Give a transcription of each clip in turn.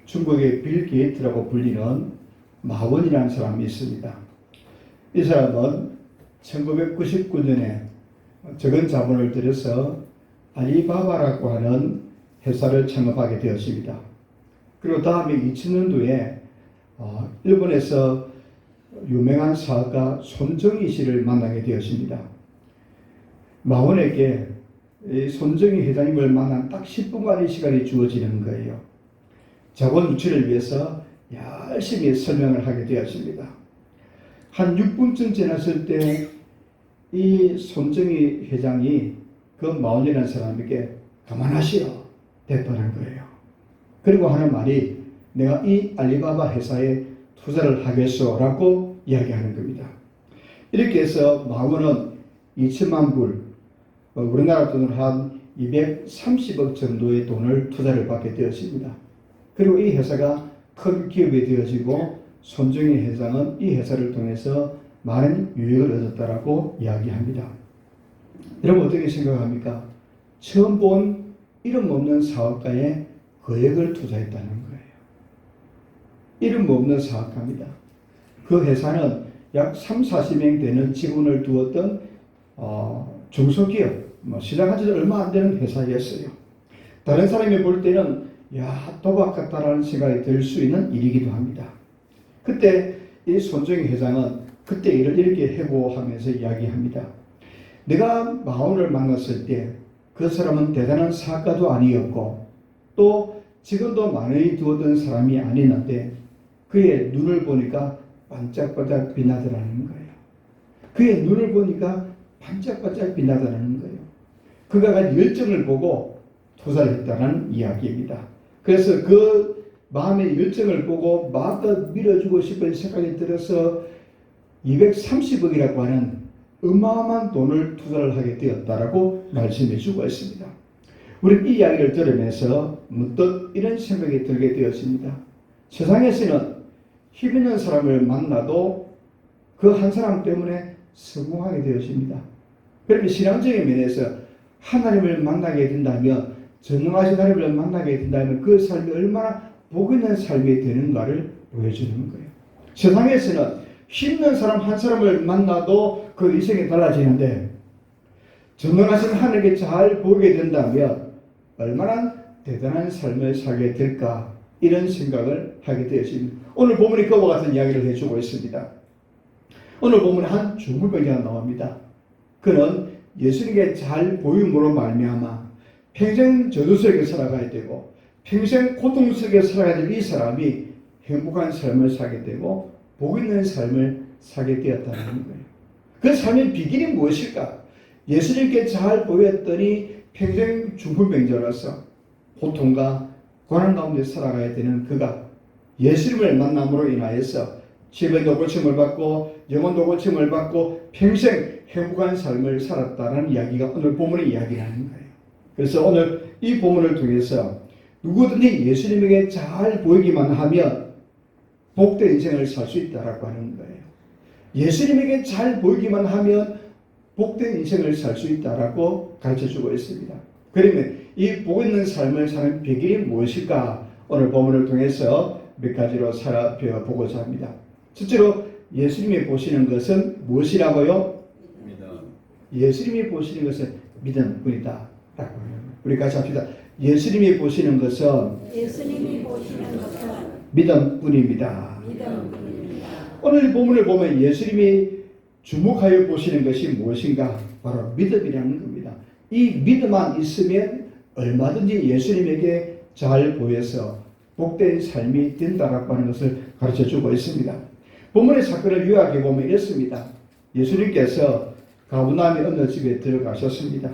중국의 빌 게이트라고 불리는 마원이라는 사람이 있습니다. 이 사람은 1999년에 적은 자본을 들여서 알리바바라고 하는 회사를 창업하게 되었습니다. 그리고 다음에 2000년도에 일본에서 유명한 사업가 손정희 씨를 만나게 되었습니다. 마원에게 이 손정희 회장님을 만난 딱 10분간의 시간이 주어지는 거예요. 자본 유치를 위해서 열심히 설명을 하게 되었습니다. 한 6분쯤 지났을 때 이 손정희 회장이 그 마원이라는 사람에게 그만하시오 됐다는 거예요. 그리고 하는 말이 내가 이 알리바바 회사에 투자를 하겠소라고 이야기하는 겁니다. 이렇게 해서 마원은 2천만 불, 우리나라 돈으로 한 230억 정도의 돈을 투자를 받게 되었습니다. 그리고 이 회사가 큰 기업이 되어지고 손정희 회장은 이 회사를 통해서 많은 유익을 얻었다라고 이야기합니다. 여러분 어떻게 생각합니까? 처음 본 이름 없는 사업가에 거액을 투자했다는 거예요. 이름 없는 사업가입니다. 그 회사는 약 30-40명 되는 직원을 두었던 중소기업, 시작한 지 얼마 안 되는 회사였어요. 다른 사람이 볼 때는 도박 같다라는 생각이 들 수 있는 일이기도 합니다. 그때 이 손정희 회장은 그때 일을 이렇게 해고하면서 이야기합니다. 내가 마원을 만났을 때 그 사람은 대단한 사업가도 아니었고 또 직원도 많이 두었던 사람이 아니었는데 그의 눈을 보니까 반짝반짝 빛나더라는 거예요. 그의 눈을 보니까 반짝반짝 빛나더라는 거예요. 그가 가진 열정을 보고 투자를 했다는 이야기입니다. 그래서 그 마음의 열정을 보고 마음껏 밀어주고 싶은 생각이 들어서 230억이라고 하는 어마어마한 돈을 투자를 하게 되었다라고 말씀해 주고 있습니다. 우리는 이 이야기를 들으면서 문득 이런 생각이 들게 되었습니다. 세상에서는 힘 있는 사람을 만나도 그 한 사람 때문에 성공하게 되었습니다. 그러면 신앙적인 면에서 하나님을 만나게 된다면, 전능하신 하나님을 만나게 된다면 그 삶이 얼마나 복 있는 삶이 되는가를 보여주는 거예요. 세상에서는 힘든 사람 한 사람을 만나도 그 인생이 달라지는데 전능하신 하나님께 잘 보게 된다면 얼마나 대단한 삶을 살게 될까, 이런 생각을 하게 되었습니다. 오늘 본문이 그와 같은 이야기를 해주고 있습니다. 오늘 본문에 한 중물병자가 나옵니다. 그는 예수님께 잘 보임으로 말미암아 평생 저주 속에 살아가야 되고 평생 고통 속에 살아가야 될 이 사람이 행복한 삶을 살게 되고 복 있는 삶을 살게 되었다는 거예요. 그 삶의 비결이 무엇일까? 예수님께 잘 보였더니 평생 중풍병자로서 고통과 고난 가운데 살아가야 되는 그가 예수님을 만남으로 인하여서 질병도 고침을 받고 영혼도 고침을 받고 평생 행복한 삶을 살았다는 이야기가 오늘 본문의 이야기라는 거예요. 그래서 오늘 이 본문을 통해서 누구든지 예수님에게 잘 보이기만 하면 복된 인생을 살 수 있다라고 하는 거예요. 예수님에게 잘 보이기만 하면 복된 인생을 살 수 있다라고 가르쳐주고 있습니다. 그러면 이 복 있는 삶을 사는 비결이 무엇일까? 오늘 본문을 통해서 몇 가지로 살펴보고자 합니다. 첫째로 예수님이 보시는 것은 무엇이라고요? 믿음. 예수님이 보시는 것은 믿음뿐이다. 우리 같이 합시다. 예수님이 보시는 것은 믿음뿐입니다. 오늘 본문을 보면 예수님이 주목하여 보시는 것이 무엇인가? 바로 믿음이라는 겁니다. 이 믿음만 있으면 얼마든지 예수님에게 잘 보여서 복된 삶이 된다라고 하는 것을 가르쳐주고 있습니다. 본문의 사건을 요약해 보면 이렇습니다. 예수님께서 가버나움의 어느 집에 들어가셨습니다.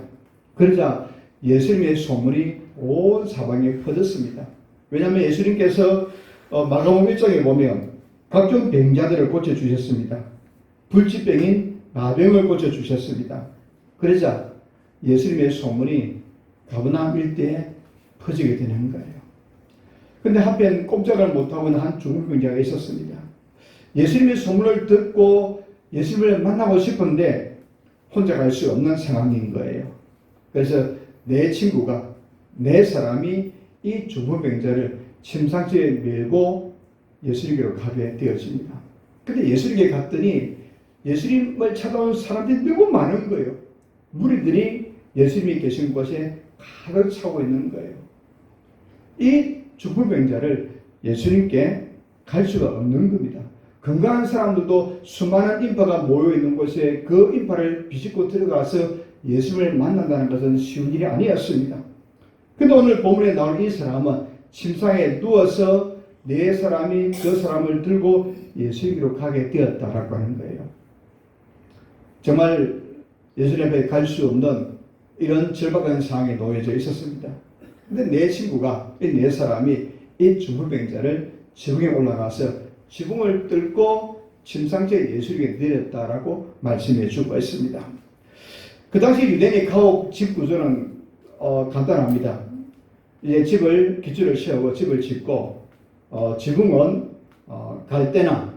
그러자 예수님의 소문이 온 사방에 퍼졌습니다. 왜냐하면 예수님께서 마가복음 1장에 보면 각종 병자들을 고쳐주셨습니다. 불치병인 나병을 고쳐주셨습니다. 그러자 예수님의 소문이 가버나움 일대에 퍼지게 되는 거예요. 근데 한편 꼼짝을 못하고 있는 한 중풍병자가 있었습니다. 예수님의 소문을 듣고 예수님을 만나고 싶은데 혼자 갈 수 없는 상황인 거예요. 그래서 내 친구가, 내 사람이 이 중풍병자를 침상지에 메고 예수님께로 가게 되어집니다. 근데 예수님께 갔더니 예수님을 찾아온 사람들이 너무 많은 거예요. 무리들이 예수님이 계신 곳에 가득 차고 있는 거예요. 이 중풍병자를 예수님께 갈 수가 없는 겁니다. 건강한 사람들도 수많은 인파가 모여 있는 곳에 그 인파를 비집고 들어가서 예수님을 만난다는 것은 쉬운 일이 아니었습니다. 근데 오늘 본문에 나온 이 사람은 침상에 누워서 네 사람이 그 사람을 들고 예수님께로 가게 되었다라고 하는 거예요. 정말 예수님 앞에 갈 수 없는 이런 절박한 상황에 놓여져 있었습니다. 근데 네 친구가, 이 네 사람이 이 중풍병자를 지붕에 올라가서 지붕을 뚫고 침상지에 예수님께 내렸다라고 말씀해 주고 있습니다. 그 당시 유대인의 가옥 집 구조는 간단합니다. 이제 집을 기초를 세우고 집을 짓고 지붕은 갈대나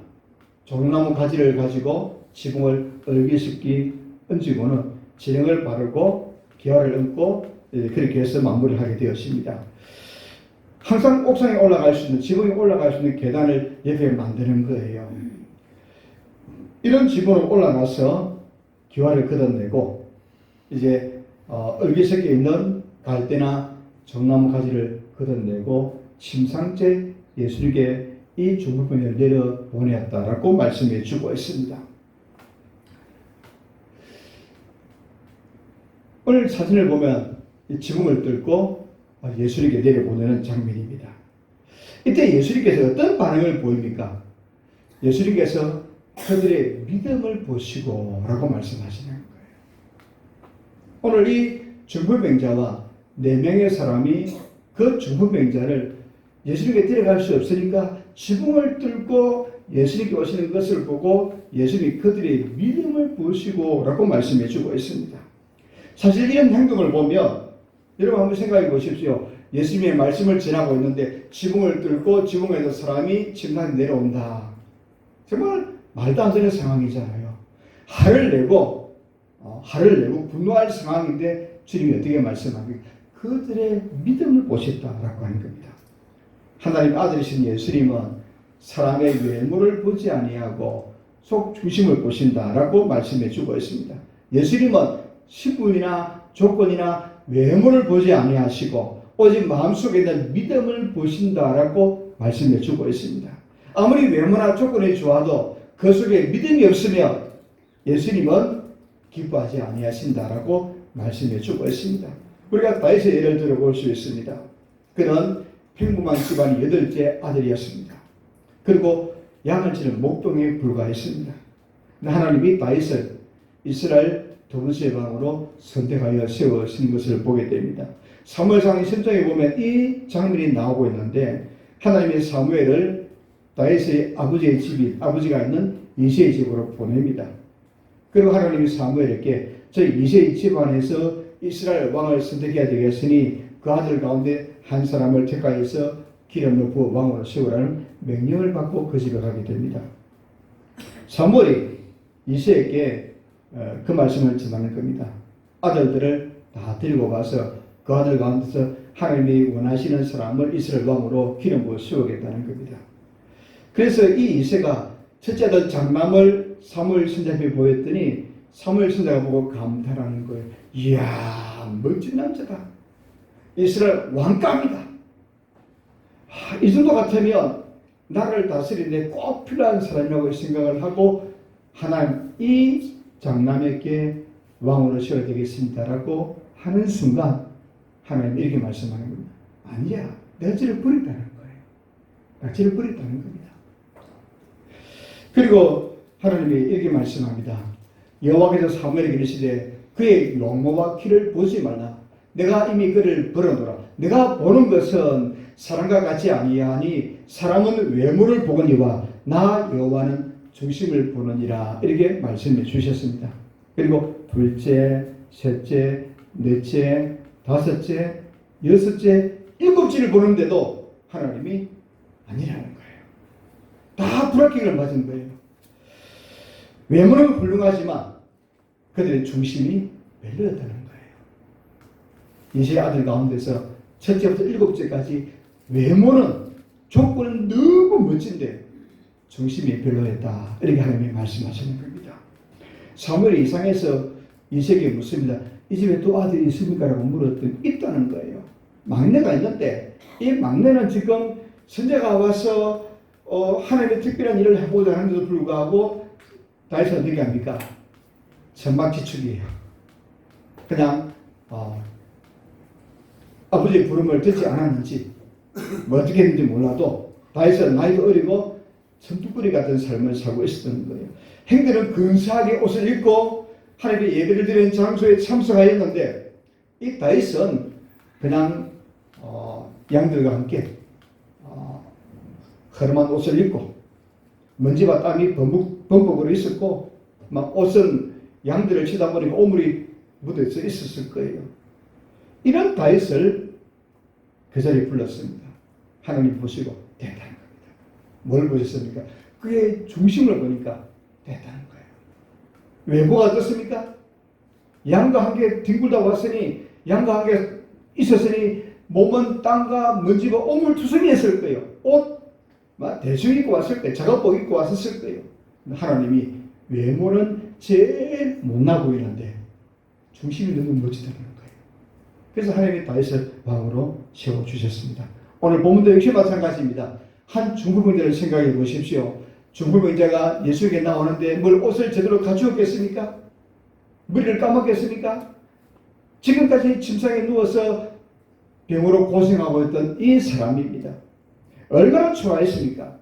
종나무 가지를 가지고 지붕을 얼기식기 얹고는 지붕을 바르고 기와를 얹고 그렇게 해서 마무리를 하게 되었습니다. 항상 옥상에 올라갈 수 있는, 지붕에 올라갈 수 있는 계단을 옆에 만드는 거예요. 이런 지붕으로 올라가서 기와를 걷어내고 이제 얼기석에 있는 갈대나 종나무 가지를 걷어내고 침상째 예수님께 이 중풍병자를 내려보냈다라고 말씀해 주고 있습니다. 오늘 사진을 보면 이 지붕을 뚫고 예수님께 내려보내는 장면입니다. 이때 예수님께서 어떤 반응을 보입니까? 예수님께서 그들의 믿음을 보시고 라고 말씀하시는 거예요. 오늘 이 중풍병자와 4명의 사람이 그 중풍병자를 예수님께 데려갈 수 없으니까 지붕을 뚫고 예수님께 오시는 것을 보고 예수님이 그들의 믿음을 보시고 라고 말씀해 주고 있습니다. 사실 이런 행동을 보면 여러분 한번 생각해 보십시오. 예수님의 말씀을 전하고 있는데 지붕을 뚫고 지붕에서 사람이 침상에 내려온다. 정말 말도 안 되는 상황이잖아요. 화를 내고 분노할 상황인데 주님이 어떻게 말씀합니까? 그들의 믿음을 보셨다라고 하는 겁니다. 하나님 아들이신 예수님은 사람의 외모를 보지 아니하고 속 중심을 보신다라고 말씀해 주고 있습니다. 예수님은 신분이나 조건이나 외모를 보지 아니하시고 오직 마음속에 있는 믿음을 보신다라고 말씀해 주고 있습니다. 아무리 외모나 조건이 좋아도 그 속에 믿음이 없으면 예수님은 기뻐하지 아니하신다라고 말씀해 주고 있습니다. 우리가 다윗의 예를 들어볼 수 있습니다. 그는 평범한 집안 8째 아들이었습니다. 그리고 양을 치는 목동에 불과했습니다. 하나님이 다윗을 이스라엘 두 번째 왕으로 선택하여 세우신 것을 보게 됩니다. 사무엘상 신정에 보면 이 장면이 나오고 있는데 하나님의 사무엘을 다윗의 아버지가 있는 이새의 집으로 보냅니다. 그리고 하나님이 사무엘에게 저희 이새의 집안에서 이스라엘 왕을 선택해야 되겠으니 그 아들 가운데 한 사람을 택하여서 기름을 부어 왕으로 세우라는 명령을 받고 그 집에 가게 됩니다. 사무엘이 이새에게 그 말씀을 전하는 겁니다. 아들들을 다 데리고 가서 그 아들 가운데서 하나님이 원하시는 사람을 이스라엘 왕으로 기름 부어 세우겠다는 겁니다. 그래서 이 이새가 첫째 아들 장남을 사무엘 선지자에게 보였더니 사무엘 선지자가 보고 감탄하는 거예요. 이야, 멋진 남자다. 이스라엘 왕감이다. 이 정도 같으면 나라를 다스리는데 꼭 필요한 사람이라고 생각을 하고 하나님 이 장남에게 왕으로 세워야 되겠습니다라고 하는 순간 하나님이 이렇게 말씀하는 겁니다. 아니야, 내가 저를 버렸다는 거예요. 내가 저를 버렸다는 겁니다. 그리고 하나님이 이렇게 말씀합니다. 여호와께서 사무엘에게 이르시되 그의 용모와 키를 보지 말라. 내가 이미 그를 벌어놓으라. 내가 보는 것은 사람과 같이 아니하니 사람은 외모를 보거니와 나 여호와는 중심을 보느니라. 이렇게 말씀해 주셨습니다. 그리고 둘째, 셋째, 넷째, 다섯째, 여섯째, 7째를 보는데도 하나님이 아니라는 거예요. 다 불합격을 맞은 거예요. 외모는 훌륭하지만 그들의 중심이 별로였다는 거예요. 이세 아들 가운데서 첫째부터 일곱째까지 외모는 조건은 너무 멋진데 중심이 별로였다. 이렇게 하나님이 말씀하시는 겁니다. 사무엘이 이상해서 이세에게 묻습니다. 이 집에 또 아들이 있습니까? 라고 물었더니 있다는 거예요. 막내가 있는데 이 막내는 지금 선자가 와서 하나님의 특별한 일을 해보자 하는데도 불구하고 다윗은 어떻게 합니까? 천막지축이에요. 그냥 아버지의 부름을 듣지 않았는지 뭐 어떻게 했는지 몰라도 다윗은 나이도 어리고 천뚝구리 같은 삶을 살고 있었던 거예요. 행들은 근사하게 옷을 입고 하나님의 예배를 드리는 장소에 참석하였는데 이 다윗은 그냥 양들과 함께 허름한 옷을 입고 먼지와 땀이 범벅으로 있었고 막 옷은 양들을 치다 보니까 오물이 묻어서 있었을 거예요. 이런 다윗을 그 자리에 불렀습니다. 하나님 보시고 대단한 겁니다. 뭘 보셨습니까? 그의 중심을 보니까 대단한 거예요. 외모가 어떻습니까? 양과 함께 뒹굴다 왔으니 양과 함께 있었으니 몸은 땅과 먼지와 오물투성이했을 거예요. 옷 대충 입고 왔을 거예요. 작업복 입고 왔었을 거예요. 하나님이 외모는 제일 못나 보이는데 중심이 너무 멋지다는 거예요. 그래서 하나님이 다윗을 왕으로 세워주셨습니다. 오늘 본문도 역시 마찬가지입니다. 한 중불명자를 생각해 보십시오. 중불명자가 예수에게 나오는데 뭘 옷을 제대로 갖추었겠습니까? 머리를 감았겠습니까? 지금까지 침상에 누워서 병으로 고생하고 있던 이 사람입니다. 얼마나 초라했습니까?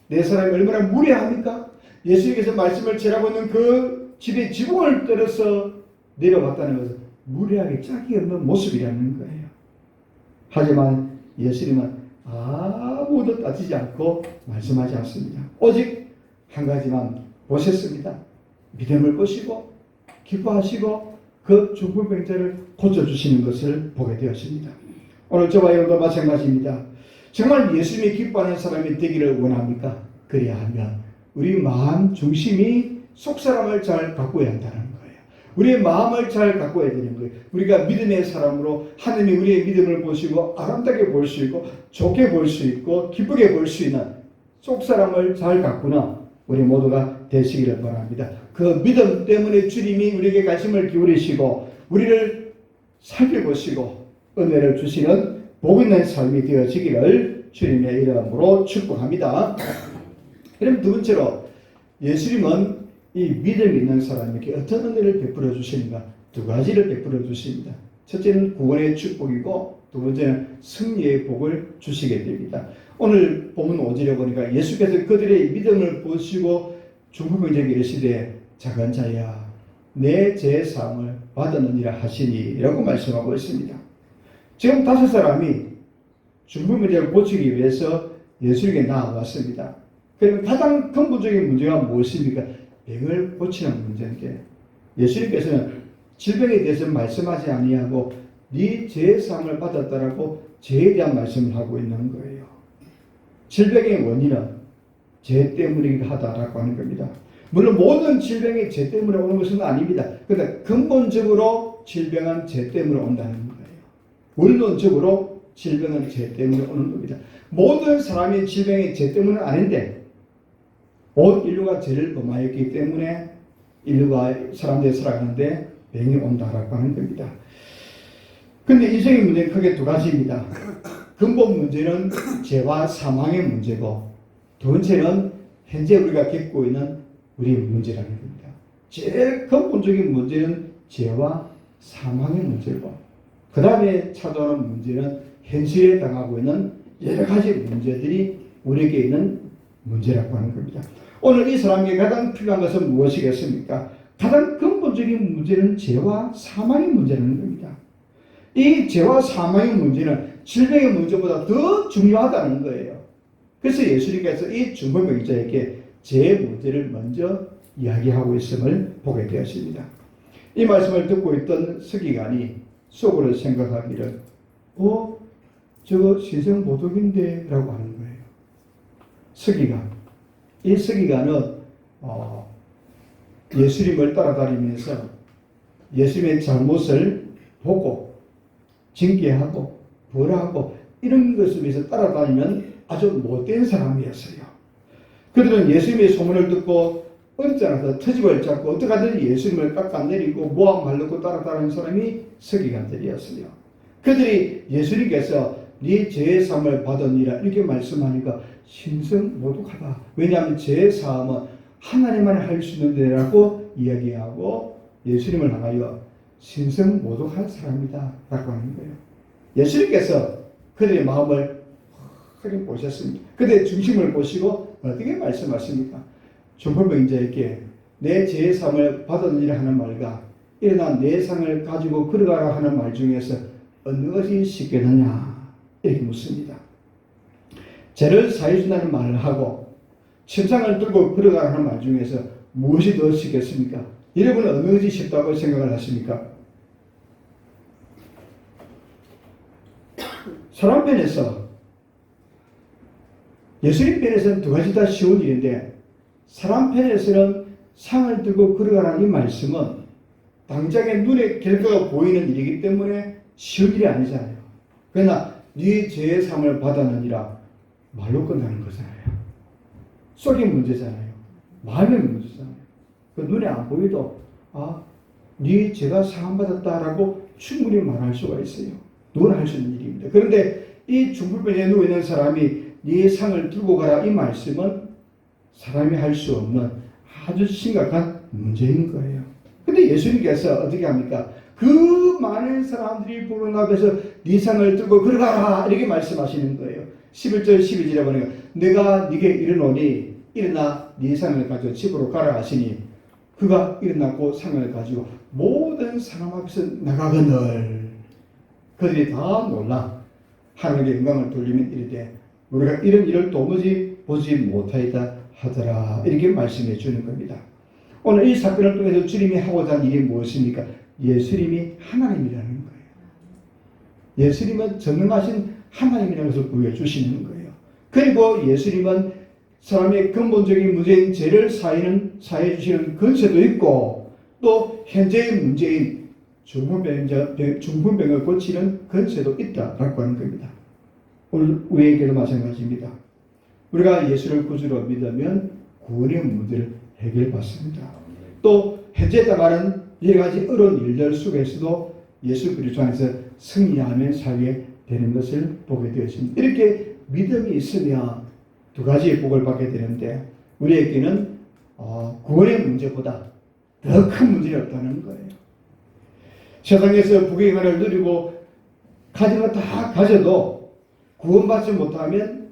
내 사람이 얼마나 무례합니까? 예수님께서 말씀을 전하고 있는 그 집에 지붕을 때려서 내려왔다는 것은 무례하게 짝이 없는 모습이라는 거예요. 하지만 예수님은 아무도 따지지 않고 말씀하지 않습니다. 오직 한 가지만 보셨습니다. 믿음을 보시고 기뻐하시고 그 중풍병자를 고쳐주시는 것을 보게 되었습니다. 오늘 저와 여러분도 마찬가지입니다. 정말 예수님이 기뻐하는 사람이 되기를 원합니까? 그래야 하면 우리 마음 중심이 속사람을 잘 가꾸어야 한다는 거예요. 우리의 마음을 잘 가꾸어야 되는 거예요. 우리가 믿음의 사람으로 하나님이 우리의 믿음을 보시고 아름답게 볼 수 있고 좋게 볼 수 있고 기쁘게 볼 수 있는 속사람을 잘 가꾸는 우리 모두가 되시기를 바랍니다. 그 믿음 때문에 주님이 우리에게 관심을 기울이시고 우리를 살펴보시고 은혜를 주시는 복 있는 삶이 되어지기를 주님의 이름으로 축복합니다. 그럼 두 번째로 예수님은 이 믿음 있는 사람에게 어떤 은혜를 베풀어 주시는가? 두 가지를 베풀어 주십니다. 첫째는 구원의 축복이고 두 번째는 승리의 복을 주시게 됩니다. 오늘 본문 5절에 보니까 예수께서 그들의 믿음을 보시고 중풍병자에게 이르시되 작은 자야 내 죄사함을 받았느니라 하시니 라고 말씀하고 있습니다. 지금 5사람이 중풍병자를 고치기 위해서 예수에게 나아왔습니다. 그러면 가장 근본적인 문제가 무엇입니까? 병을 고치는 문제인데 예수님께서는 질병에 대해서 말씀하지 아니하고 네 죄사함을 받았다라고 죄에 대한 말씀을 하고 있는 거예요. 질병의 원인은 죄 때문이기도 하다라고 하는 겁니다. 물론 모든 질병이 죄 때문에 오는 것은 아닙니다. 그런데 근본적으로 질병은 죄 때문에 온다는 거예요. 원론적으로 질병은 죄 때문에 오는 겁니다. 모든 사람이 질병이 죄 때문은 아닌데 온 인류가 죄를 범하였기 때문에 인류가 사람들이 살아가는데 병이 온다라고 하는 겁니다. 그런데 인생의 문제는 크게 두 가지입니다. 근본 문제는 죄와 사망의 문제고 두 번째는 현재 우리가 겪고 있는 우리의 문제라는 겁니다. 제일 근본적인 문제는 죄와 사망의 문제고 그 다음에 찾아오는 문제는 현실에 당하고 있는 여러 가지 문제들이 우리에게 있는 문제라고 하는 겁니다. 오늘 이 사람에게 가장 필요한 것은 무엇이겠습니까? 가장 근본적인 문제는 죄와 사망의 문제라는 겁니다. 이 죄와 사망의 문제는 질병의 문제보다 더 중요하다는 거예요. 그래서 예수님께서 이 중풍병자에게 죄의 문제를 먼저 이야기하고 있음을 보게 되었습니다. 이 말씀을 듣고 있던 서기관이 속으로 생각하기를 저거 신성모독인데 라고 하는 거예요. 서기관. 이 서기관은 예수님을 따라다니면서 예수님의 잘못을 보고 징계하고 벌하고 이런 것을 위해서 따라다니면 아주 못된 사람이었어요. 그들은 예수님의 소문을 듣고 어렵지 않아서 트집을 잡고 어떻게 하든지 예수님을 깎아내리고 모함 말르고 따라다니는 사람이 서기관들이었어요. 그들이 예수님께서 네 죄의 사함을 받으니라 이렇게 말씀하니까 심성모독하다. 왜냐하면 죄의 사함은 하나님만 할 수 있는 데라고 이야기하고 예수님을 향하여 심성모독한 사람이다 라고 하는 거예요. 예수님께서 그들의 마음을 확인히 보셨습니다. 그들의 중심을 보시고 어떻게 말씀하십니까? 중풍병자에게 내 죄의 사함을 받았느니라 하는 말과 일어나 내 상을 가지고 걸어가라 하는 말 중에서 어느 것이 쉽겠느냐 이렇게 묻습니다. 죄를 사해 준다는 말을 하고 침상을 들고 걸어가라 하는 말 중에서 무엇이 더 쉽겠습니까? 여러분은 어느 것이 쉽다고 생각을 하십니까? 사람 편에서 예수님 편에서는 두 가지 다 쉬운 일인데 사람 편에서는 상을 들고 걸어가라는 이 말씀은 당장에 눈에 결과가 보이는 일이기 때문에 쉬운 일이 아니잖아요. 그러나 네 죄의 상을 받았느니라 말로 끝나는 거잖아요. 속이 문제잖아요. 마음의 문제잖아요. 그 눈에 안 보이도 네 죄가 사함받았다라고 충분히 말할 수가 있어요. 누구나 할 수 있는 일입니다. 그런데 이 중풍병에 누워있는 사람이 네 상을 들고 가라 이 말씀은 사람이 할 수 없는 아주 심각한 문제인 거예요. 근데 예수님께서 어떻게 합니까? 그 많은 사람들이 보는 앞에서 네 상을 들고 걸어가라 이렇게 말씀하시는 거예요. 11절 12절에 보니까 내가 네게 이르노니 일어나 네 상을 가지고 집으로 가라 하시니 그가 일어나고 상을 가지고 모든 사람 앞에서 나가거늘 그들이 다 놀라 하나님께 영광을 돌리면 이르되 우리가 이런 일을 도무지 보지 못하였다 하더라 이렇게 말씀해 주는 겁니다. 오늘 이 사건을 통해서 주님이 하고자 하는 일이 무엇입니까? 예수님이 하나님이라는 거예요. 예수님은 전능하신 하나님이라는 것을 보여주시는 거예요. 그리고 예수님은 사람의 근본적인 문제인 죄를 사해 주시는 권세도 있고 또 현재의 문제인 중풍병을 고치는 권세도 있다라고 하는 겁니다. 오늘 우리에게도 마찬가지입니다. 우리가 예수를 구주로 믿으면 구원의 문제를 해결받습니다. 또 현재 당하는 여러 가지 어려운 일들 속에서도 예수 그리스도 안에서 승리하며 살게 되는 것을 보게 되었습니다. 이렇게 믿음이 있으면 두 가지의 복을 받게 되는데 우리에게는 구원의 문제보다 더 큰 문제는 없다는 거예요. 세상에서 복의 은혜를 누리고 가진 거 다 가져도 구원받지 못하면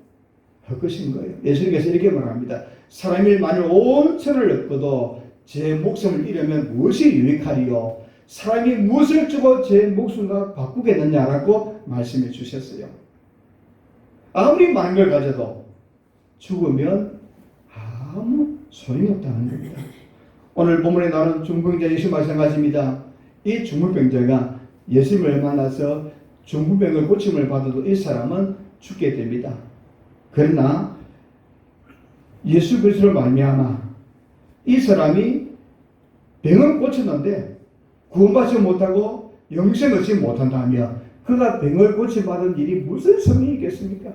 헛것인 거예요. 예수님께서 이렇게 말합니다. 사람이 만일 온 천을 얻고도 제 목숨을 잃으면 무엇이 유익하리요? 사람이 무엇을 주고 제 목숨과 바꾸겠느냐라고 말씀해 주셨어요. 아무리 많은 걸 가져도 죽으면 아무 소용이 없다는 겁니다. 오늘 본문에 나오는 중풍병자 예수 마찬가지입니다. 이 중풍병자가 예수님을 만나서 중풍병을 고침을 받아도 이 사람은 죽게 됩니다. 그러나 예수 그리스도를 말미암아 이 사람이 병을 고쳤는데 구원받지 못하고 영생을 얻지 못한다면 그가 병을 고침받은 일이 무슨 소용이 있겠습니까?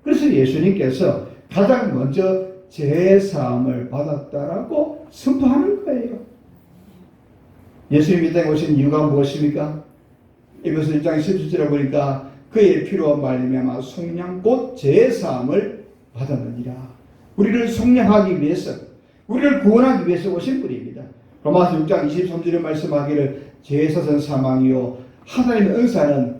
그래서 예수님께서 가장 먼저 죄사함을 받았다라고 선포하는 거예요. 예수님이 이 땅에 오신 이유가 무엇입니까? 에베소 1장 17절에 보니까 그의 피로 말미암아 속량 곧 죄사함을 받았느니라. 우리를 속량하기 위해서 우리를 구원하기 위해서 오신 분입니다. 로마서 6장 23절에 말씀하기를 죄의 사선 사망이요 하나님의 은사는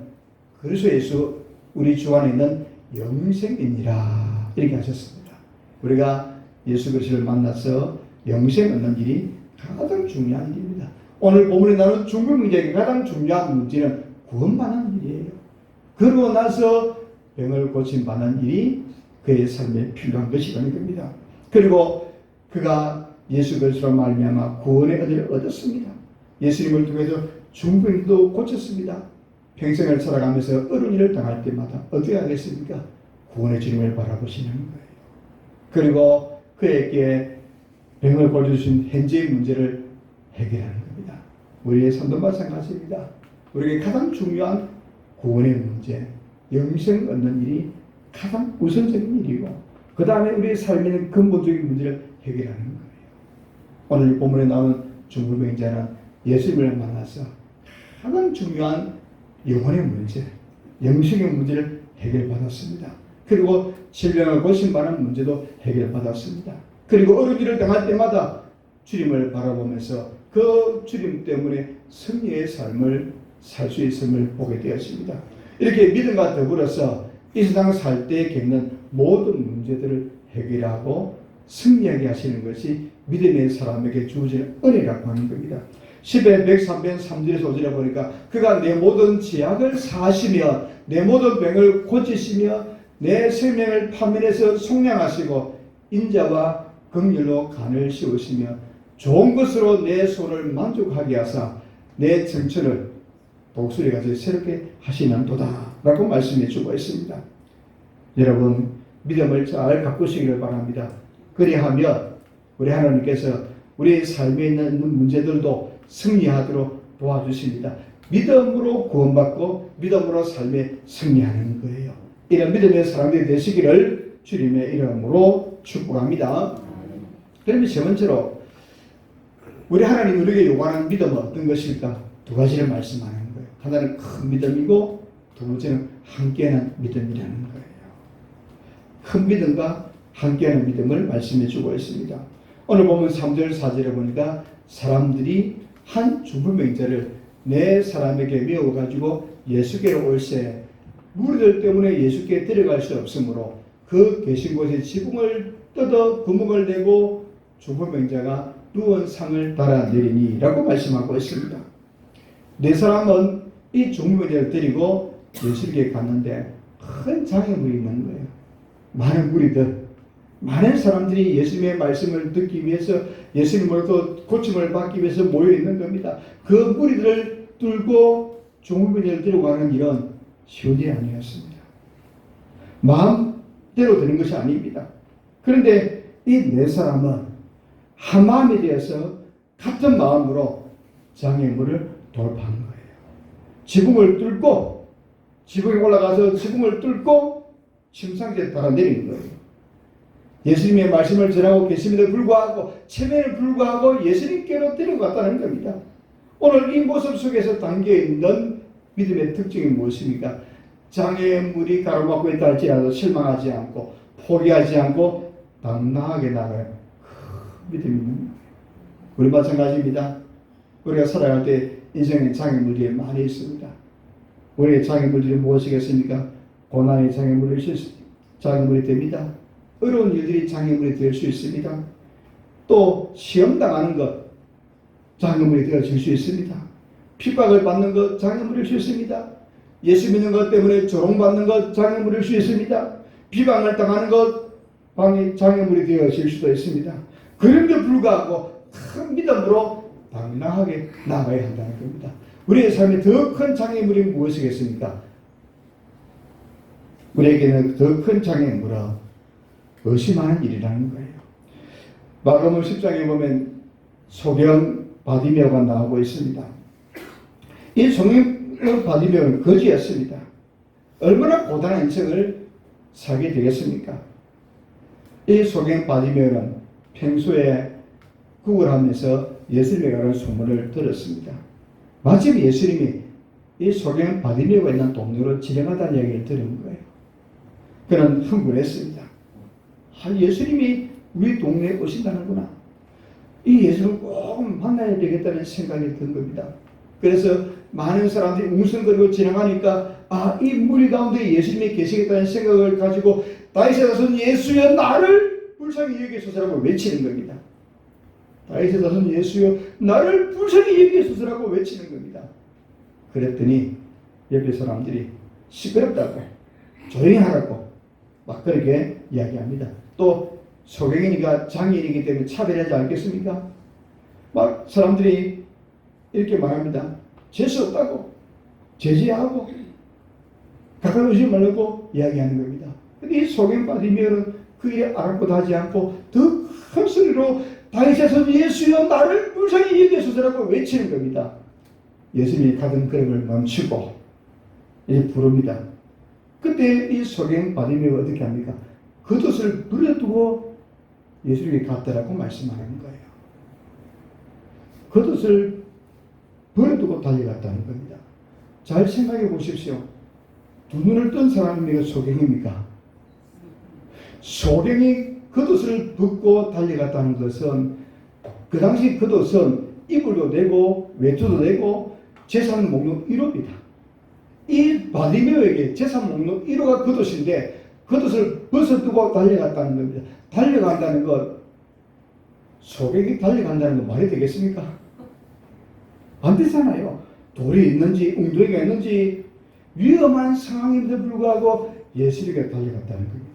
그리스도 예수 우리 주 안에 있는 영생이니라 이렇게 하셨습니다. 우리가 예수 그리스도를 만나서 영생 얻는 일이 가장 중요한 일입니다. 오늘 본문에 나오는 중풍병자에게 가장 중요한 문제는 구원받는 일이에요. 그러고 나서 병을 고침받는 일이 그의 삶에 필요한 것이라는 겁니다. 그리고 그가 예수 그리스도로 말미암아 구원의 은혜를 얻었습니다. 예수님을 통해서 중풍도 고쳤습니다. 평생을 살아가면서 어려운 일을 당할 때마다 어떻게 하겠습니까? 구원의 주님을 바라보시는 거예요. 그리고 그에게 병을 고쳐주신 현재의 문제를 해결하는 겁니다. 우리의 삶도 마찬가지입니다. 우리에게 가장 중요한 구원의 문제, 영생 얻는 일이 가장 우선적인 일이고 그 다음에 우리의 삶에 있는 근본적인 문제를 해결하는 거예요. 오늘 이 본문에 나오는 중불병자는 예수님을 만나서 가장 중요한 영혼의 문제, 영생의 문제를 해결받았습니다. 그리고 질병을 고침받는 문제도 해결받았습니다. 그리고 어려운 일을 당할 때마다 주님을 바라보면서 그 주님 때문에 승리의 삶을 살 수 있음을 보게 되었습니다. 이렇게 믿음과 더불어서 이 세상 살 때 겪는 모든 문제들을 해결하고 승리하게 하시는 것이 믿음의 사람에게 주어지는 은혜라고 하는 겁니다. 시편 103편 3절에서 5절에 보니까 그가 내 모든 죄악을 사하시며 내 모든 병을 고치시며 내 생명을 파면에서 속량하시고 인자와 긍휼로 간을 씌우시며 좋은 것으로 내 손을 만족하게 하사 내 청천을 독수리같이 새롭게 하시는도다 라고 말씀해 주고 있습니다. 여러분 믿음을 잘 가꾸시기를 바랍니다. 그리하며 우리 하나님께서 우리 삶에 있는 문제들도 승리하도록 도와주십니다. 믿음으로 구원받고 믿음으로 삶에 승리하는 거예요. 이런 믿음의 사람들이 되시기를 주님의 이름으로 축복합니다. 그러면 세 번째로 우리 하나님 우리에게 요구하는 믿음은 어떤 것일까? 두 가지를 말씀하는 거예요. 하나는 큰 믿음이고 두 번째는 함께하는 믿음이라는 거예요. 큰 믿음과 함께하는 믿음을 말씀해 주고 있습니다. 오늘 보면 3절 4절에 보니까 사람들이 한 중불명자를 네 사람에게 메워가지고 예수께로 올세 무리들 때문에 예수께 데려갈 수 없으므로 그 계신 곳에 지붕을 뜯어 구멍을 내고 중불명자가 누운 상을 달아내리니 라고 말씀하고 있습니다. 네 사람은 이 중불명자를 데리고 예수께 갔는데 큰 장애물이 있는 거예요. 많은 무리들, 많은 사람들이 예수님의 말씀을 듣기 위해서 예수님으로부터 고침을 받기 위해서 모여 있는 겁니다. 그 무리들을 뚫고 중불명자를 데리고 가는 일은 쉬운 일이 아니었습니다. 마음대로 되는 것이 아닙니다. 그런데 이 네 사람은 한 마음이 되어서 같은 마음으로 장애물을 돌파한 거예요. 지붕을 뚫고 지붕에 올라가서 지붕을 뚫고 침상에 달아내린 거예요. 예수님의 말씀을 전하고 계심에도 불구하고 체면에 불구하고 예수님께로 데려갔다는 겁니다. 오늘 이 모습 속에서 담겨있는 믿음의 특징이 무엇입니까? 장애물이 가로막고 있다 할지라도 실망하지 않고 포기하지 않고 당당하게 나가는 그 믿음이 있는 거예요. 우리 마찬가지입니다. 우리가 살아갈 때 인생의 장애물이 많이 있습니다. 우리의 장애물들이 무엇이겠습니까? 고난의 장애물이 됩니다. 어려운 일들이 장애물이 될 수 있습니다. 또 시험 당하는 것 장애물이 되어질 수 있습니다. 핍박을 받는 것 장애물일 수 있습니다. 예수 믿는 것 때문에 조롱받는 것 장애물일 수 있습니다. 비방을 당하는 것 장애물이 되어질 수도 있습니다. 그런데 불구하고 큰 믿음으로 당당하게 나아가야 한다는 겁니다. 우리의 삶에 더 큰 장애물이 무엇이겠습니까? 우리에게는 더 큰 장애물은 의심하는 일이라는 거예요. 마가복음 10장에 보면 소경 바디메오가 나오고 있습니다. 이 소경 바디메오는 거지였습니다. 얼마나 고단한 인생을 살게 되겠습니까? 이 소경 바디메오는 평소에 구걸하면서 예수님에 관한 소문을 들었습니다. 마침 예수님이 이 소경 바디메오가 있는 동네로 지나가다는 이야기를 들은 거예요. 그는 흥분했습니다. 예수님이 우리 동네에 오신다는구나. 이 예수를 꼭 만나야 되겠다는 생각이 든 겁니다. 그래서 많은 사람들이 웅성거리고 지나가니까 이 무리 가운데 예수님이 계시겠다는 생각을 가지고 다윗의 자손 예수여 나를 불쌍히 여기소서라고 외치는 겁니다. 다윗의 자손 예수여 나를 불쌍히 여기소서라고 외치는 겁니다. 그랬더니 옆에 사람들이 시끄럽다고 조용히 하라고 막 그렇게 이야기합니다. 또 소경이니까 장애인이기 때문에 차별하지 않겠습니까? 막 사람들이 이렇게 말합니다. 재수 없다고 제지하고 가까이 오지 말라고 이야기하는 겁니다. 근데 이 소경 바디메오는 그 일에 아랑곳하지 않고 더 큰 소리로 다윗의 자손 예수여 나를 불쌍히 여기소서라고 외치는 겁니다. 예수님이 가던 걸음을 멈추고 이제 부릅니다. 그때 이 소경 바디메오가 어떻게 합니까? 겉옷을 버려두고 예수님께 갔다라고 말씀하는 거예요. 겉옷을 버려두고 달려갔다는 겁니다. 잘 생각해 보십시오. 두 눈을 뜬 사람입니까? 소경입니까? 소경이 겉옷을 벗고 달려갔다는 것은 그 당시 겉옷은 이불도 되고 외투도 되고 재산 목록 1호입니다. 이 바디메오에게 재산 목록 1호가 겉옷인데 겉옷을 벗어두고 달려갔다는 겁니다. 달려간다는 것, 소경이 달려간다는 건 말이 되겠습니까? 안 되잖아요. 돌이 있는지 웅덩이가 있는지 위험한 상황임에도 불구하고 예수님께 달려갔다는 겁니다.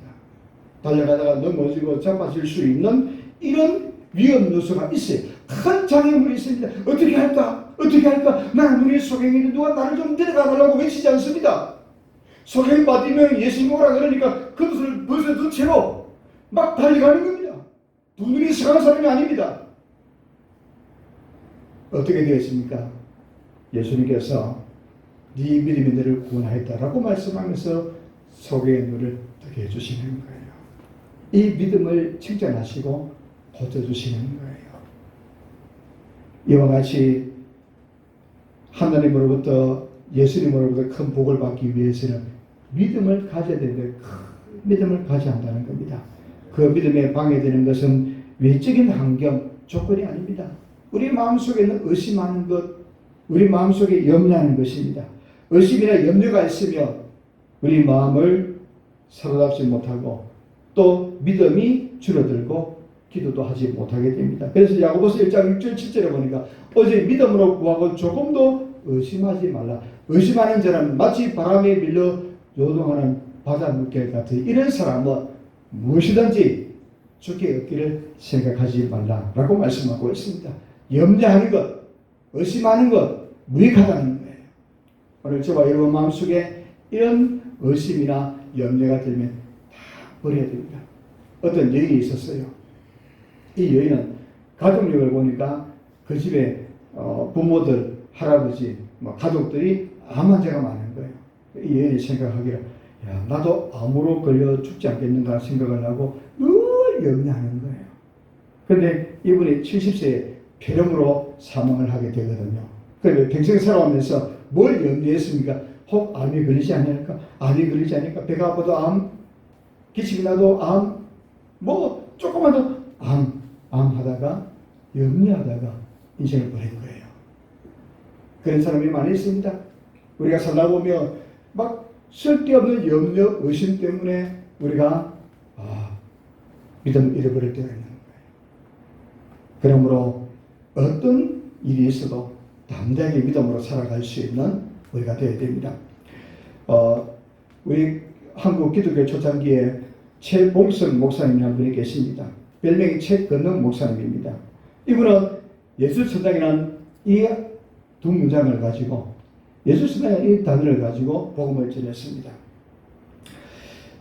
달려가다가 넘어지고 자빠질 수 있는 이런 위험 요소가 있어요. 큰 장애물이 있습니다. 어떻게 할까? 어떻게 할까? 나는 우리 소경이는 누가 나를 좀 데려가 달라고 외치지 않습니다. 소경이 받으면 예수님 오라 그러니까 그것을 벗어둔 채로 막 달려가는 겁니다. 두 눈이 이상한 사람이 아닙니다. 어떻게 되었습니까? 예수님께서 네 믿음이 너를 구원하였다라고 말씀하면서 소경의 눈을 뜨게 해주시는 거예요. 이 믿음을 칭찬하시고 고쳐주시는 거예요. 이와 같이 하나님으로부터 예수님으로부터 큰 복을 받기 위해서는 믿음을 가져야 되는데 큰 믿음을 가져야 한다는 겁니다. 그 믿음에 방해되는 것은 외적인 환경, 조건이 아닙니다. 우리 마음속에는 의심하는 것, 우리 마음속에 염려하는 것입니다. 의심이나 염려가 있으면 우리 마음을 사로잡지 못하고 또 믿음이 줄어들고 기도도 하지 못하게 됩니다. 그래서 야고보서 1장 6절 7절에 보니까 어제 믿음으로 구하고 조금도 의심하지 말라. 의심하는 자는 마치 바람에 밀려 요동하는 바닷물개 같은 이런 사람은 무엇이든지 주께 얻기를 생각하지 말라라고 말씀하고 있습니다. 염려하는 것, 의심하는 것 무익하다는 거예요. 오늘 저와 여러분 마음속에 이런 의심이나 염려가 들면 다 버려야 됩니다. 어떤 여인이 있었어요. 이 여인은 가족력을 보니까 그 집에 부모들, 할아버지, 가족들이 암 환자가 많은 거예요. 이 여인이 생각하기를 야, 나도 암으로 걸려 죽지 않겠는가 생각을 하고 늘 염려하는 거예요. 그런데 이분이 70세에 폐렴으로 사망을 하게 되거든요. 그런데 평생 살아오면서 뭘 염려했습니까? 혹 암이 걸리지 않을까? 암이 걸리지 않을까? 배가 아파도 암, 기침이 나도 암, 뭐 조금만 더 암 하다가 염려하다가 인생을 보낸 거예요. 그런 사람이 많이 있습니다. 우리가 살다 보면 막 쓸데없는 염려, 의심 때문에 우리가 믿음을 잃어버릴 때가 있는 거예요. 그러므로 어떤 일이 있어도 담대하게 믿음으로 살아갈 수 있는 우리가 되어야 됩니다. 우리 한국 기독교 초창기에 최봉성 목사님이라는 분이 계십니다. 별명이 최건능 목사님입니다. 이분은 예수천당이라는 이 두 문장을 가지고 예수천당이라는 이 단어를 가지고 복음을 전했습니다.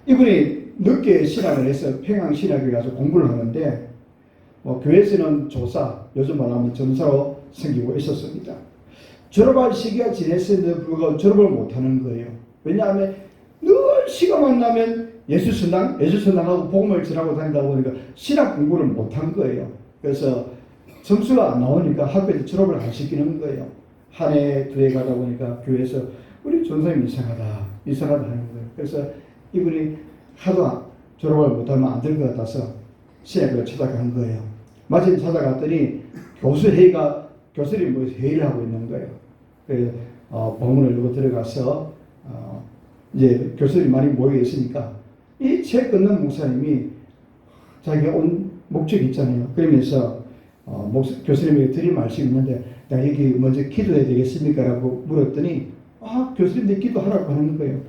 이분이 늦게 신학을 해서 평양신학에 가서 공부를 하는데 교회에서는 조사, 요즘 말하면 전사로 생기고 있었습니다. 졸업할 시기가 지났음에도 불구하고 졸업을 못하는 거예요. 왜냐하면 늘 시간만 나면 예수천당하고 복음을 전하고 다니다 보니까 신학 공부를 못한 거예요. 그래서 점수가 안 나오니까 학교에서 졸업을 안 시키는 거예요. 한 해, 두 해 가다 보니까 교회에서 우리 전사님 이상하다 하는 거예요. 그래서 이분이 하도 졸업을 못하면 안 될 것 같아서 신학교를 찾아간 거예요. 마침 찾아갔더니 교수님 회의를 하고 있는 거예요. 그래서 방문을 열고 들어가서 이제 교수들이 많이 모여 있으니까 이 최건능 목사님이 자기가 온 목적이 있잖아요. 그러면서 교수님에게 드릴 말씀이 있는데 나 여기 먼저 기도해야 되겠습니까? 라고 물었더니 교수님들이 기도하라고 하는 거예요.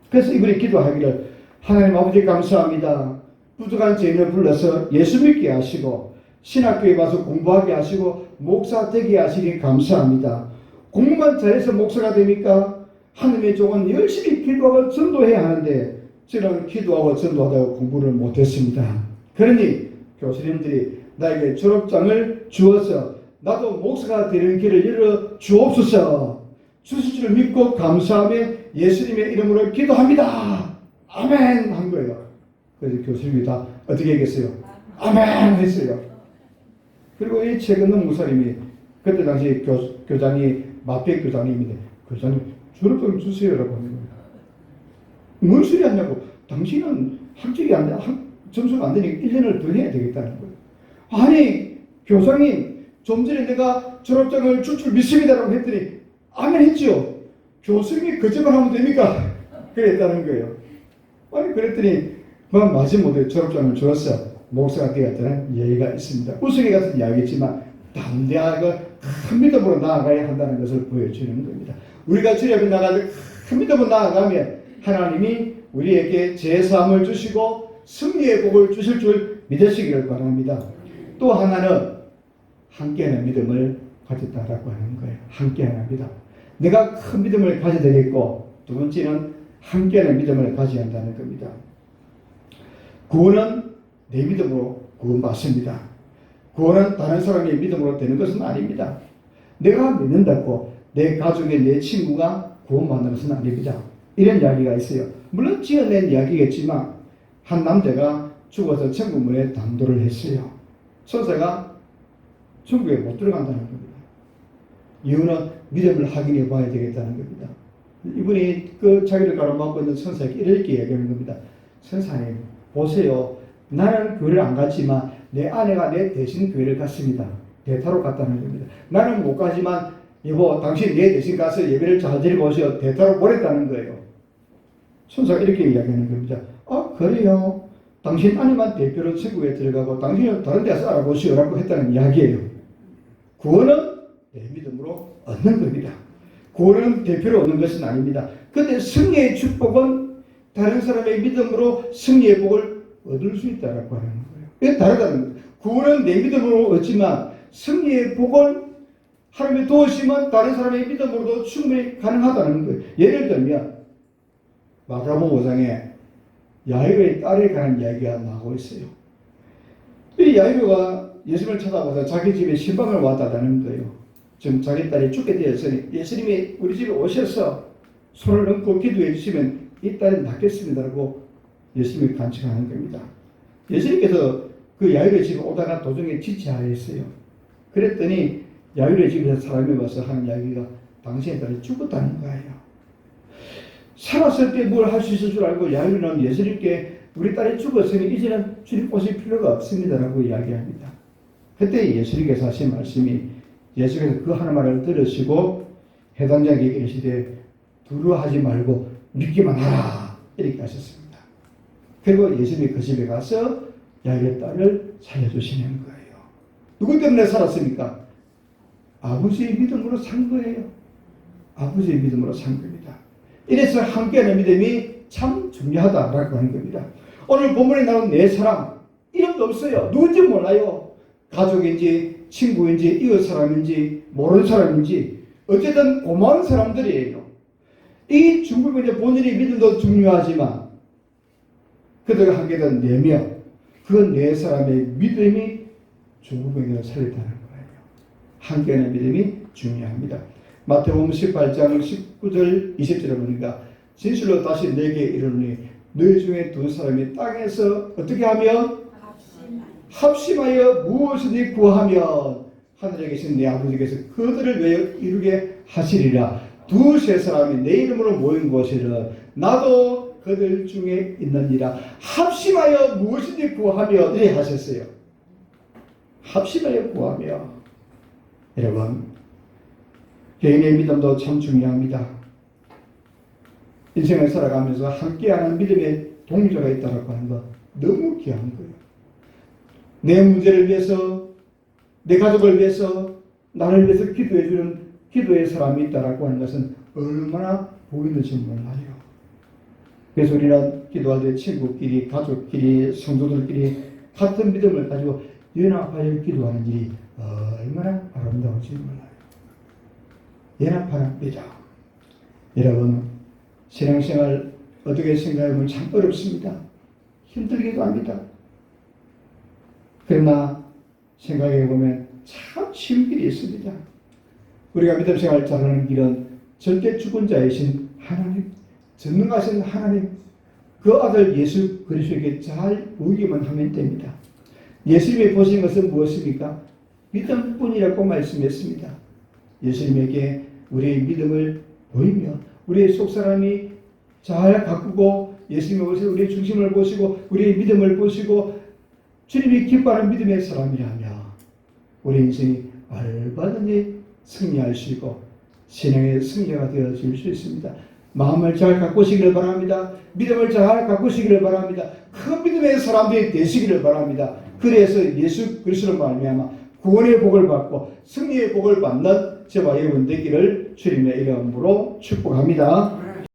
그래서 이분이 기도하기를 하나님 아버지 감사합니다. 부족한 죄인을 불러서 예수 믿게 하시고 신학교에 와서 공부하게 하시고 목사 되게 하시니 감사합니다. 공부만 잘해서 목사가 됩니까? 하나님의 종은 열심히 기도하고 전도해야 하는데 저는 기도하고 전도하다가 공부를 못했습니다. 그러니 교수님들이 나에게 졸업장을 주어서 나도 목사가 되는 길을 열어 주옵소서. 주실 줄 믿고 감사하며 예수님의 이름으로 기도합니다. 아멘 한 거예요. 그래서 교수님이 다 어떻게 얘기했어요? 아멘 했어요. 그리고 이 최근능 목사님이 그때 당시 교장이 마페 교장님인데 교장님 졸업증 주세요라고 하는 거예요. 뭔 소리 하냐고. 당신은 합격이 안 돼, 점수가 안 되니까 1년을 더 해야 되겠다는 거예요. 아니 교장님 좀 전에 내가 졸업장을 줄 줄 믿습니다라고 했더니 아멘 했죠. 교수님이 거짓말 하면 됩니까? 그랬다는 거예요. 아니 그랬더니 마지못해 졸업장을 주었어. 목사가 되었다는 예의가 있습니다. 우스개 같은 이야기지만 담대하고 큰 믿음으로 나아가야 한다는 것을 보여주는 겁니다. 우리가 주님 앞에 나가서 큰 믿음으로 나아가면 하나님이 우리에게 제사함을 주시고 승리의 복을 주실 줄 믿으시기를 바랍니다. 또 하나는 함께하는 믿음을 가졌다라고 하는 거예요. 함께하는 믿음. 내가 큰 믿음을 가져야 되겠고, 두 번째는 함께하는 믿음을 가져야 한다는 겁니다. 구원은 내 믿음으로 구원받습니다. 구원은 다른 사람의 믿음으로 되는 것은 아닙니다. 내가 믿는다고 내 가족의 내 친구가 구원받는 것은 아닙니다. 이런 이야기가 있어요. 물론 지어낸 이야기겠지만 한 남자가 죽어서 천국문에 당도를 했어요. 천사가 천국에 못 들어간다는 겁니다. 이유는 믿음을 확인해 봐야 되겠다는 겁니다. 이분이 그 자기를 가로막고 있는 천사에게 이렇게 이야기하는 겁니다. 천사님 보세요. 나는 교회를 안 갔지만 내 아내가 내 대신 교회를 갔습니다. 대타로 갔다는 겁니다. 나는 못 가지만 여보 당신 내 대신 가서 예배를 잘 드리고 오세요. 대타로 보냈다는 거예요. 천사가 이렇게 이야기하는 겁니다. 아 그래요. 당신 아내만 대표로 천국에 들어가고 당신은 다른 데서 알아보시오라고 했다는 이야기예요. 구원은 내 믿음으로 얻는 겁니다. 구원은 대표로 얻는 것은 아닙니다. 그런데 승리의 축복은 다른 사람의 믿음으로 승리의 복을 얻을 수 있다라고 하는 거예요. 이게 다르다는 거예요. 구원은 내 믿음으로 얻지만 승리의 복은 하나님의 도우심은 다른 사람의 믿음으로도 충분히 가능하다는 거예요. 예를 들면 마가복음 5장에 야이로의 딸에 관한 이야기가 나오고 있어요. 이 야이로가 예수님을 찾아와서 자기 집에 신방을 왔다는 거예요. 지금 자기 딸이 죽게 되었으니 예수님이 우리 집에 오셔서 손을 얹고 기도해 주시면 이 딸이 낫겠습니다라고 예수님이 간청하는 겁니다. 예수님께서 그 야이로의 집에 오다가 도중에 지체하였어요. 그랬더니 야이로의 집에서 사람이 와서 하는 이야기가 당신의 딸이 죽었다는 거예요. 살았을 때 뭘 할 수 있을 줄 알고 야이로는 예수님께 우리 딸이 죽었으니 이제는 주님 오실 필요가 없습니다라고 이야기합니다. 그때 예수님께서 하신 말씀이 예수께서 그 하는 말을 들으시고 해당자에게 계시되 두려워하지 말고 믿기만 하라 이렇게 하셨습니다. 그리고 예수님이 그 집에 가서 야이로의 딸을 살려주시는 거예요. 누구 때문에 살았습니까? 아버지의 믿음으로 산 거예요. 아버지의 믿음으로 산 겁니다. 이래서 함께하는 믿음이 참 중요하다라고 하는 겁니다. 오늘 본문에 나온 네 사람 이름도 없어요. 누군지 몰라요. 가족인지 친구인지 이웃 사람인지 모르는 사람인지 어쨌든 고마운 사람들이에요. 이 중국인의 본인의 믿음도 중요하지만 그들과 함께된 4명 그 4사람의 믿음이 중국인을 살렸다는 거예요. 함께하는 믿음이 중요합니다. 마태복음 18장 19절 20절에 보니까 진실로 다시 내게 이르노니 너희 중에 2사람이 땅에서 어떻게 하면 합심하여 무엇이든지 구하면 하늘에 계신 내 아버지께서 그들을 위하여 이루게 하시리라. 2-3사람이 내 이름으로 모인 곳에는 나도 그들 중에 있느니라. 합심하여 무엇이든지 구하며 이렇게 하셨어요. 합심하여 구하며. 여러분 개인의 믿음도 참 중요합니다. 인생을 살아가면서 함께하는 믿음의 동료가 있다고 하는 것 너무 귀한 거예요. 내 문제를 위해서 내 가족을 위해서 나를 위해서 기도해 주는 기도의 사람이 있다고 하는 것은 얼마나 보이는지 몰라요. 그래서 우리는 기도할 때 친구끼리 가족끼리 성도들끼리 같은 믿음을 가지고 연합하여 기도하는 일이 얼마나 아름다운지 몰라요. 연합하는 믿음. 여러분 신앙생활 어떻게 생각하면 참 어렵습니다. 힘들기도 합니다. 그러나 생각해보면 참 쉬운 길이 있습니다. 우리가 믿음 생활 잘하는 길은 절대 주권자이신 하나님, 전능하신 하나님, 그 아들 예수 그리스도에게 잘 보이기만 하면 됩니다. 예수님이 보신 것은 무엇입니까? 믿음뿐이라고 말씀했습니다. 예수님에게 우리의 믿음을 보이며 우리의 속사람이 잘 가꾸고 예수님의 오셔서 우리의 중심을 보시고 우리의 믿음을 보시고 주님이 기뻐하는 믿음의 사람이라면 우리 인생이 얼마든지 승리할 수 있고 신앙의 승리가 되어질 수 있습니다. 마음을 잘 가꾸시기를 바랍니다. 믿음을 잘 가꾸시기를 바랍니다. 큰 믿음의 사람들이 되시기를 바랍니다. 그래서 예수 그리스도로 말미암아 구원의 복을 받고 승리의 복을 받는 저와 여러분 되기를 주님의 이름으로 축복합니다.